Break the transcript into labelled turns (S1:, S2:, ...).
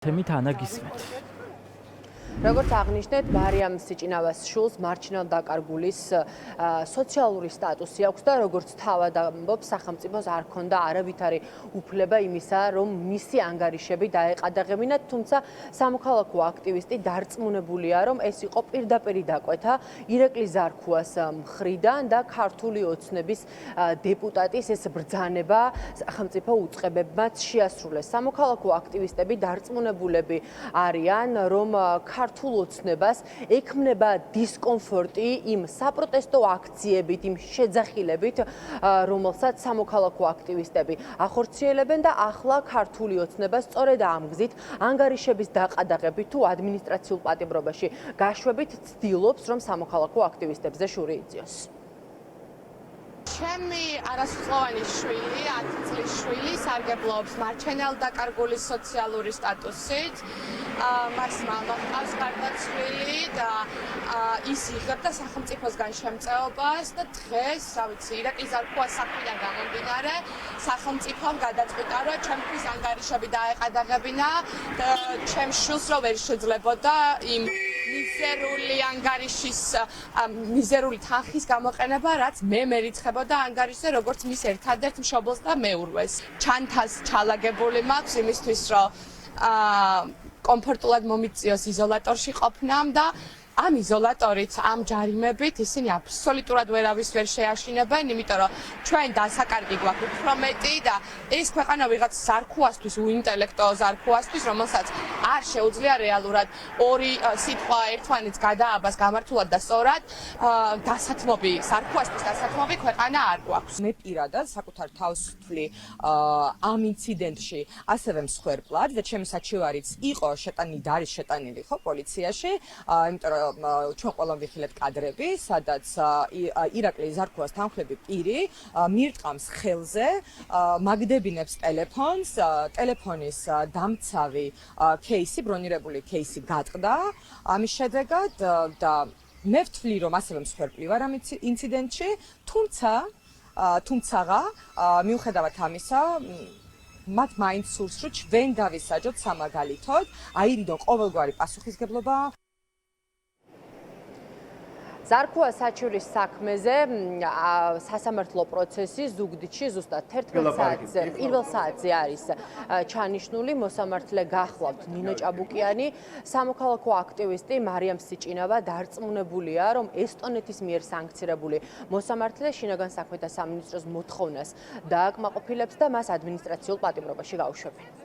S1: თემით ანა გისმენთ.
S2: როგორც აღნიშნეთ, მარიამ სიჭინავას შულს მარჩინელ დაკარგულის სოციალური სტატუსი აქვს და როგორც თავად ამბობს, სახელმწიფოს არ ქონდა არავითარი უფლება იმისა, რომ მისი ანგარიშები დაეყადაღებინა, თუმცა სამოქალაქო აქტივისტი დარწმუნებულია, რომ ეს იყო პირდაპირი დაკვეთა ირაკლი ზარქუას მხრიდან და ქართული ოცნების დეპუტატის ეს ბრძანება სახელმწიფო უწყებებმაც შეასრულეს. სამოქალაქო აქტივისტები დარწმუნებულები არიან, რომ ქართულ ოცნებას ექმნება დისკომფორტი იმ საპროტესტო აქციებით, იმ შეძახილებით, რომელსაც სამოქალაქო აქტივისტები ახორციელებენ და ახლა ქართული ოცნება სწორედ ამ გზით ანგარიშების დაყადაღებით თუ ადმინისტრაციულ პატიმრობაში გაშვებით ცდილობს, რომ სამოქალაქო აქტივისტებზე შური იწიოს.
S3: ჩემი არასრულოვანი შვილი, 10 წლის შვილი, სარგებლობს მარჩენელ დაკარგულის სოციალური სტატუსით. მას მამა ჰყავს გარდაცვლილი და ის იღებდა სახელმწიფოსგან შემწეობას და დღეს, რა ვიცი, ირაკლი ზარქუას საქმიდან გამომდინარე, სახელმწიფომ გადაწყვიტა, რომ ჩემთვის ანგარიშები დაეყადაღებინა და ჩემს შვილს რო ვერ შეძლებოდა იმ მიზერული ანგარიშის, მიზერული თანხის გამოყენება, რაც მე მერიცხებოდა ანგარიშზე, როგორც მის ერთადერთ მშობელს და მეურვეს. ჩანთას ჩალაგებული მაქვს იმისთვის, რომ კომფორტულად მომიწიოს იზოლატორში ყოფნამ და ამ იზოლატორით, ამ ჯარიმებით ისინი აბსოლუტურად ვერავის ვერ შეაშინებენ, იმიტომ რომ ჩვენ დასაკარგი გვაქვს უფრო მეტი და ეს ქვეყანა ვიღაც ზარქუასთვის, უინტელექტო ზარქუასთვის, რომელსაც არ შეუძლია რეალურად ორი სიტყვა ერთმანეთს გადააბას გამართულად და სწორად, დასათმობი ზარქუასთვის დასათმობი ქვეყანა არ გვაქვს.
S4: მე პირადად საკუთარ თავს ვთვლი ამ ინციდენტში ასევე მსხვერპლად და ჩემი საჩივარიც იყო შეტანილი და არის შეტანილი ხო პოლიციაში, იმიტომ რომ ჩვენ ყველა ვიხილეთ კადრები, სადაც ირაკლი ზარქუას თანხლები პირი მირტყამს ხელზე, მაგდებინებს ტელეფონს, ტელეფონის დამცავი кейსი, ბრონირებული кейსი გატყდა ამის შედეგად და მე ვთვლი, რომ ასევე მსხვერპლი ვარ ამ ინციდენტში, თუმცაღა მიუხედავად ამისა, მათ მაინც სურს, რომ ჩვენ დავისაჯოთ სამაგალითოდ, აირიდო ყოველგვარი პასუხისგებლობა.
S2: ზარქუას საჩივრის საქმეზე სასამართლო პროცესი ზუგდიდში ზუსტად 11 საათზე არის ჩანიშნული. მოსამართლე გახლავთ ნინო ჭაბუკიანი. სამოქალაქო აქტივისტი მარიამ სიჭინავა დარწმუნებულია, რომ ესტონეთის მიერ სანქცირებული მოსამართლე შინაგან საქმეთა სამინისტროს მოთხოვნას დააკმაყოფილებს და მას ადმინისტრაციულ პატიმრობაში გაუშვებენ.